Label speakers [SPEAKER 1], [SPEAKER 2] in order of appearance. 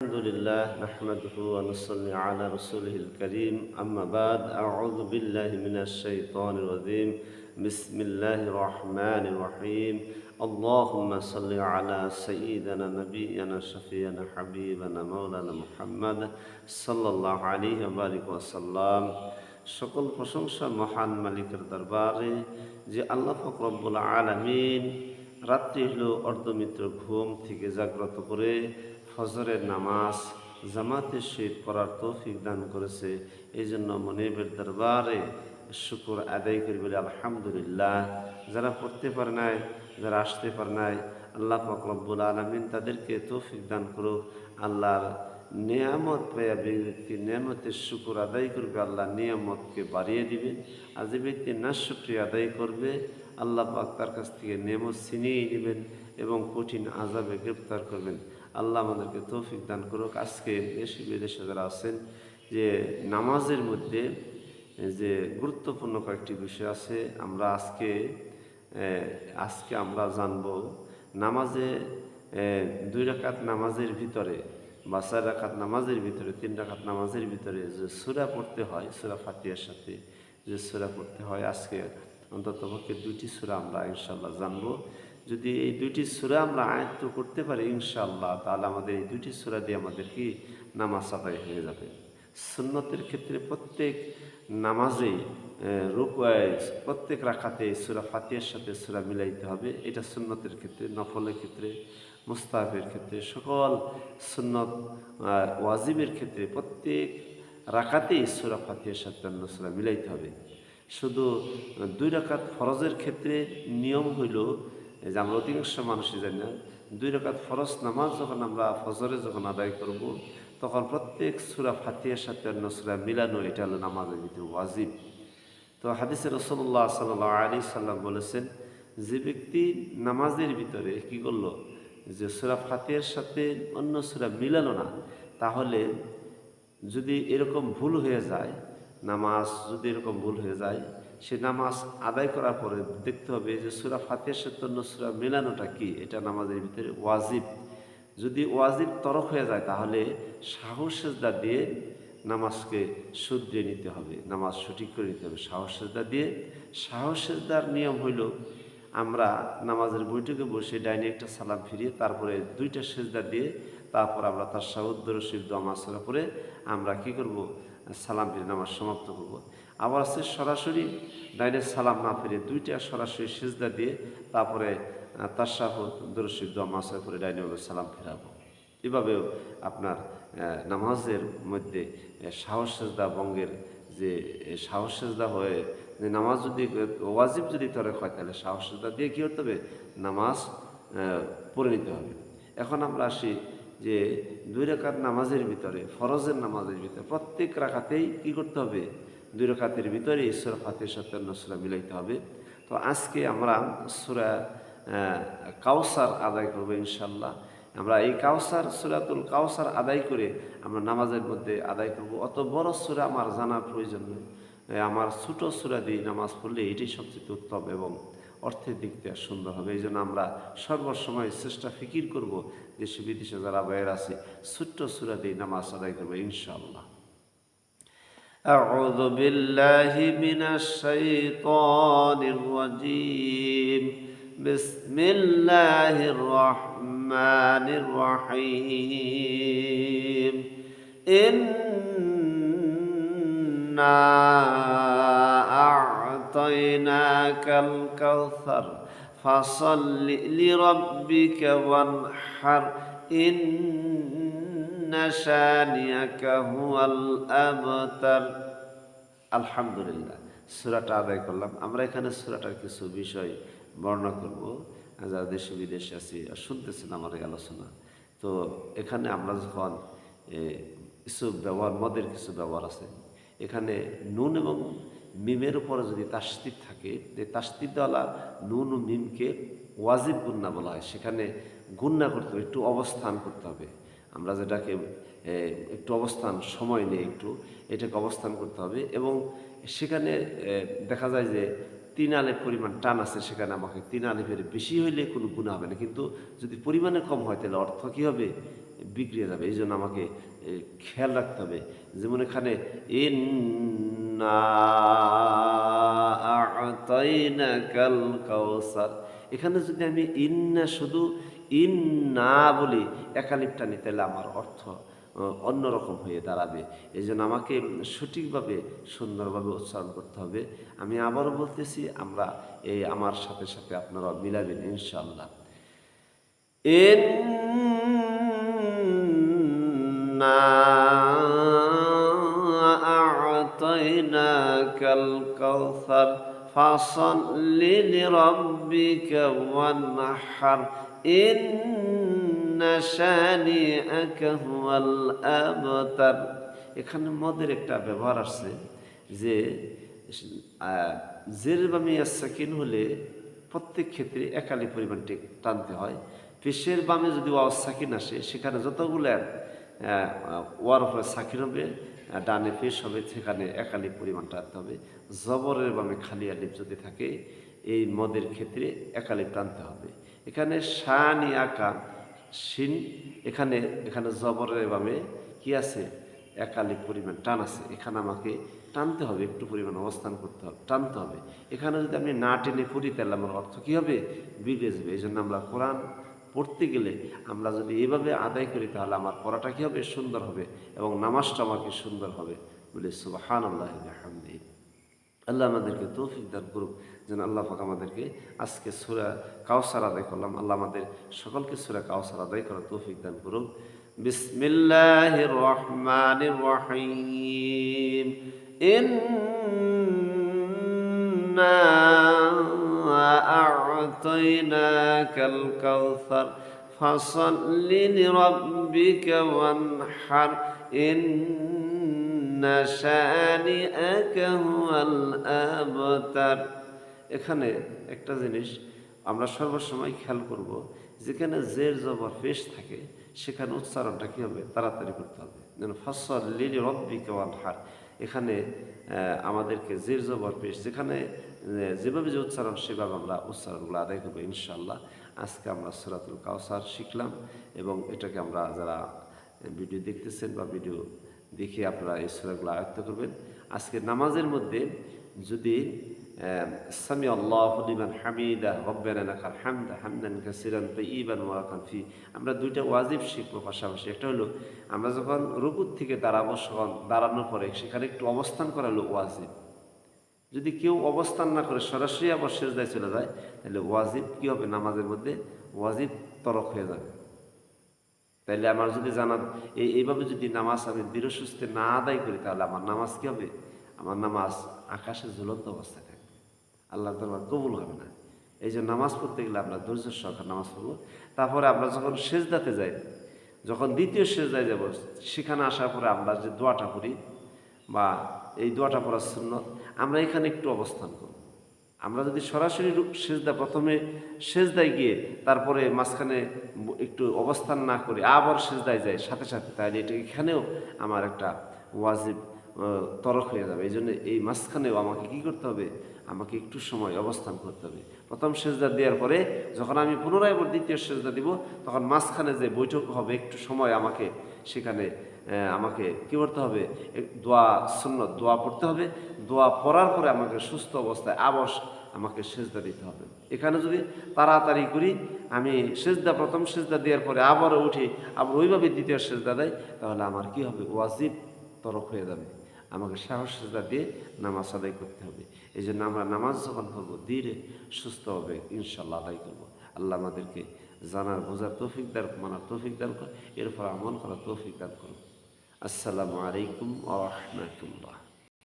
[SPEAKER 1] الحمد لله نحمده ونصلي على رسوله الكريم أما بعد أعوذ بالله من الشيطان الرجيم بسم الله الرحمن الرحيم اللهم صل على سيدنا نبينا شفيعنا حبيبنا مولانا محمد صلى الله عليه وبارك وسلم সকল প্রশংসা মহান মালিকের দরবারে যে আল্লাহ পাক রব্বুল আলামিন রাত্রি হলো অর্ধমিত্র ঘুম থেকে জাগ্রত করে ফজরের নামাজ জামাতের সহিত পড়ার তৌফিক দান করেছে। এই জন্য মনিবের দরবারে শুকর আদায় করি বলে আলহামদুলিল্লাহ। যারা পড়তে পারে নাই, যারা আসতে পারে নাই, আল্লাহ পাক রব্বুল আলামিন তাদেরকে তৌফিক দান করুক। আল্লাহর নিয়ামত পেয়ে ব্যক্তি নিয়ামতের শুকর আদায় করবে, আল্লাহ নিয়ামতকে বাড়িয়ে দিবে। আর যে ব্যক্তি না শুকরিয়া আদায় করবে, আল্লাহ পাক তার কাছ থেকে নিয়ামত ছিনিয়ে নেবেন এবং কঠিন আযাবে গ্রেফতার করবেন। আল্লাহ আমাদেরকে তৌফিক দান করুক। আজকে দেশে বিদেশে যারা আছেন, যে নামাজের মধ্যে যে গুরুত্বপূর্ণ কয়েকটি বিষয় আছে, আমরা আজকে আমরা জানব। নামাজে 2 রাকাত নামাজের ভিতরে বা 4 রাকাত নামাজের ভিতরে 3 রাকাত নামাজের ভিতরে যে সূরা পড়তে হয়, সূরা ফাতিহার সাথে যে সূরা পড়তে হয়, আজকে অন্ততপক্ষে 2টি সূরা আমরা ইনশাআল্লাহ জানবো। যদি এই 2টি সূরা আমরা আয়ত্ত করতে পারি ইনশাআল্লাহ, তাহলে আমাদের এই 2টি সূরা দিয়ে আমাদের কি নামাজ আদায় হয়ে যাবে। সুন্নতের ক্ষেত্রে প্রত্যেক নামাজেই প্রত্যেক রাকাতে সূরা ফাতিহার সাথে সূরা মিলাইতে হবে। এটা সুন্নতের ক্ষেত্রে, নফলের ক্ষেত্রে, মুস্তাহাবের ক্ষেত্রে, সকল সুন্নত ওয়াজিবের ক্ষেত্রে প্রত্যেক রাকাতেই সূরা ফাতিহার সাথে অন্য সূরা মিলাইতে হবে। শুধু 2 রাকাত ফরজের ক্ষেত্রে নিয়ম হইল যে আমরা অধিকাংশ মানুষই জানি না, 2 রাকাত ফরজ নামাজ যখন আমরা ফজরে যখন আদায় করব, তখন প্রত্যেক সূরা ফাতিহার সাথে অন্য সূরা মিলানো, এটা হলো নামাজের ভিতরে ওয়াজিব। তো হাদিসে রাসূলুল্লাহ সাল্লাল্লাহু আলাইহি সাল্লাম বলেছেন, যে ব্যক্তি নামাজের ভিতরে কি করলো, যে সূরা ফাতিহার সাথে অন্য সূরা মিলানো না, তাহলে যদি এরকম ভুল হয়ে যায়, নামাজ যদি এরকম ভুল হয়ে যায়, সে নামাজ আদায় করার পরে দেখতে হবে যে সূরা ফাতিহার সাথে অন্য সূরা মেলানোটা কি, এটা নামাজের ভিতরে ওয়াজিব। যদি ওয়াজিব তরক হয়ে যায়, তাহলে সাহস সেজদা দিয়ে নামাজকে শুধরে নিতে হবে, নামাজ সঠিক করে নিতে হবে সাহস সেজদা দিয়ে। সাহস সেজদার নিয়ম হইল, আমরা নামাজের বৈঠকে বসে ডাইনে একটা সালাম ফিরিয়ে তারপরে 2টা সেজদা দিয়ে তারপর আমরা তার শাহুদ্দর শরীফ দোয়া মাসরা পরে আমরা কি করব, সালাম ফিরে নামাজ সমাপ্ত করব। আবার আছে সরাসরি ডাইনে সালাম না ফিরে 2টা সরাসরি সেজদা দিয়ে তারপরে তার শাহুদ্দর শরীফ দোয়া মাসরা করে ডাইনে সালাম ফেরাবো। এভাবেও আপনার নামাজের মধ্যে সাহস সেজদা ভঙ্গের যে সাহস সেজদা হয়ে যে নামাজ যদি ওয়াজিব যদি তরক হয়, তাহলে সাহস সেজদা দিয়ে কী করতে হবে, নামাজ পড়ে নিতে হবে। এখন আমরা আসি যে 2 রাকাত নামাজের ভিতরে, ফরজের নামাজের ভিতরে প্রত্যেক রাকাতেই কী করতে হবে, 2 রাকাতের ভিতরে সূরা ফাতিহার সাথে অন্য সূরা মিলাইতে হবে। তো আজকে আমরা সূরা কাউসার আদায় করবো ইনশাআল্লাহ। আমরা এই সূরাতুল কাউসার আদায় করে আমরা নামাজের মধ্যে আদায় করব। অত বড় সূরা আমার জানার প্রয়োজন নেই, আমার ছোট সূরা দিয়ে নামাজ পড়লে এটাই সবচেয়ে উত্তম এবং অর্থের দিক থেকে সুন্দর হবে। এই জন্য আমরা সর্বসময় চেষ্টা ফিকির করব, দেশে বিদেশে যারা বাইরে আছে, ছোট্ট সূরা দিয়ে নামাজ আদায় করবো ইনশাআল্লাহ। আউযু বিল্লাহি মিনাশ শাইতানির রাজীম। বিসমিল্লাহির রাহমানির রহিম। ইন্না আ'তাইনাকাল কাউসার ফাসাল্লি লিরাব্বিকা ওয়ানহার ইন্না শানিয়াকা হুয়াল আবতার। আলহামদুলিল্লাহ, সূরাটা আদায় করলাম। আমরা এখানে সূরাটার কিছু বিষয় বর্ণনা করব। যারা দেশে বিদেশে আছি আর শুনতেছেন আমার এই আলোচনা, তো এখানে আমরা যখন কিছু মদের কিছু ব্যবহার আছে, এখানে নুন এবং মিমের উপরে যদি তাসদীদ থাকে, যে তাসদীদওয়ালা নুন ও মিমকে ওয়াজিব গুন্না বলা হয়, সেখানে গুন্না করতে হবে, একটু অবস্থান করতে হবে। আমরা যেটাকে একটু অবস্থান সময় নেই, এটাকে অবস্থান করতে হবে। এবং সেখানে দেখা যায় যে 3 আলিফ পরিমাণ টান আছে, সেখানে আমাকে 3 আলিফের বেশি হইলে কোনো গুনাহ হবে না, কিন্তু যদি পরিমাণে কম হয় তাহলে অর্থ কী হবে, বিগড়ে যাবে। এই জন্য আমাকে খেয়াল রাখতে হবে। যেমন এখানে ইন্না আ'তাইনাকাল কাউসার, এখানে যদি আমি ইন্না শুধু ইন্না বলি একালিফ টানি, তাহলে আমার অর্থ অন্যরকম হয়ে দাঁড়াবে। এই জন্য আমাকে সঠিকভাবে সুন্দরভাবে উচ্চারণ করতে হবে। আমি আবারও বলতেছি, আমরা এই আমার সাথে সাথে আপনারা মিলাবেন ইনশাআল্লাহ। ইন্না আ'তাইনাকাল কাউসার ফাসাল্লি লিরাব্বিকা ওয়ানহার ইন্না শানিআকা হুয়াল আবতার। এখানে মদের একটা ব্যবহার আছে যে জের বামে সাকিন হলে প্রত্যেক ক্ষেত্রে একালি পরিমাণ টানতে হয়। পেশের বামে যদি ওয়াও সাকিন আসে, সেখানে যতগুলো ওয়ার উপরে সাকিন হবে, ডানে পেশ হবে, সেখানে একালি পরিমাণ টানতে হবে। জবরের বামে খালি আলিফ যদি থাকে, এই মদের ক্ষেত্রে একালি টানতে হবে। এখানে শানি আকা শিন, এখানে জবরের বামে কি আছে, একালি পরিমাণ টান আছে। এখানে আমাকে টানতে হবে, একটু পরিমাণ অবস্থান করতে হবে, টানতে হবে। এখানে যদি আমি না টেনে পড়ি, তাহলে আমার অর্থ কী হবে, বিগড়ে যাবে। এই জন্য আমরা কোরআন পড়তে গেলে আমরা যদি এইভাবে আদায় করি, তাহলে আমার পড়াটা কী হবে, সুন্দর হবে, এবং নামাজটা আমাকে সুন্দর হবে। বলে সুবহানাল্লাহি ওয়া বিহামদিহি। আল্লাহ আমাদেরকে তৌফিক দান করুক, যেন আল্লাহ পাক আমাদেরকে আজকে সূরা কাউসার আদায় করলাম, আল্লাহ আমাদের সকলকে সূরা কাউসার আদায় করার তৌফিক দান করুক। বিসমিল্লাহির রহমানির রহিম। ইন্না আ'তাইনাকাল কাউসার ফাসাল্লি লিরাব্বিকা ওয়ানহার ইন্না শানিআকা হুয়াল আবতার। এখানে একটা জিনিস আমরা সর্বসময় খেয়াল করব, যেখানে জের জবর পেশ থাকে, সেখানে উচ্চারণটা কী হবে, তাড়াতাড়ি করতে হবে। যেন ফাসাল্লি লিরাব্বিকা ওয়ানহার, এখানে আমাদেরকে জের জবর পেশ যেখানে যেভাবে যে উচ্চারণ, সেভাবে আমরা উচ্চারণগুলো আদায় করবো ইনশাআল্লাহ। আজকে আমরা সূরাতুল কাউসার শিখলাম, এবং এটাকে আমরা যারা ভিডিও দেখতেছেন বা ভিডিও দেখে আপনারা এই সূরাগুলো আয়ত্ত করবেন। আজকে নামাজের মধ্যে যদি সামি আল্লাহু লিমান হামিদা রব্বানা লাকাল হামদ হামদান কাসীরান তাইয়িবান মুবারাকান ফি, আমরা দুইটা ওয়াজিব শিখবো পাশাপাশি। একটা হলো আমরা যখন রুকুর থেকে দাঁড়াবো, তখন দাঁড়ানোর পরে সেখানে একটু অবস্থান করা হলো ওয়াজিব। যদি কেউ অবস্থান না করে সরাসরি আবার সেজদায় চলে যায়, তাহলে ওয়াজিব কী হবে, নামাজের মধ্যে ওয়াজিব তরক হয়ে যাবে। তাইলে আমার যদি জানা এইভাবে যদি নামাজ আমি দৃঢ় সুস্থে না আদায় করি, তাহলে আমার নামাজ কী হবে, আমার নামাজ আকাশে ঝুলন্ত অবস্থায় থাকবে, আল্লাহর দরবার কবুল হবে না। এই যে নামাজ পড়তে গেলে আমরা ধৈর্য সহকারে নামাজ পড়বো। তারপরে আমরা যখন সেজদাতে যাই, যখন দ্বিতীয় সেজদায় যাব, সেখানে আসার পরে আমরা যে দোয়াটা করি, বা এই দোয়াটা পড়ার সুন্নত, আমরা এখানে একটু অবস্থান করব। আমরা যদি সরাসরি সেজদা প্রথমে সেজদায় গিয়ে তারপরে মাঝখানে একটু অবস্থান না করে আবার সেজদায় যায় সাথে সাথে, তাহলে এটা এখানেও আমার একটা ওয়াজিব তরক হয়ে যাবে। এই জন্য এই মাঝখানেও আমাকে কি করতে হবে, আমাকে একটু সময় অবস্থান করতে হবে। প্রথম সেজদা দেওয়ার পরে যখন আমি পুনরায় দ্বিতীয় সেজদা দিব, তখন মাঝখানে যে বৈঠক হবে, একটু সময় আমাকে সেখানে আমাকে কী করতে হবে, দোয়া সুন্নত দোয়া পড়তে হবে। দোয়া পড়ার পরে আমাকে সুস্থ অবস্থায় আবার আমাকে সেজদা দিতে হবে। এখানে যদি তাড়াতাড়ি করি, আমি প্রথম সেজদা দেওয়ার পরে আবারও উঠি, আবার ওইভাবে দ্বিতীয় সেজদা দেয়, তাহলে আমার কি হবে, ওয়াজিব তরক হয়ে যাবে। আমাকে সাহস সেজদা দিয়ে নামাজ আদায় করতে হবে। এই জন্য আমরা নামাজ যখন পড়বো, ধীরে সুস্থভাবে ইনশাআল্লাহ আদায় করবো। আল্লাহ আমাদেরকে জানার, বোঝার তৌফিক দান, মানার তৌফিক দান করে, এরপর আমল করার তৌফিক দান করুন। আসসালামু আলাইকুম ওয়া রাহমাতুল্লাহ।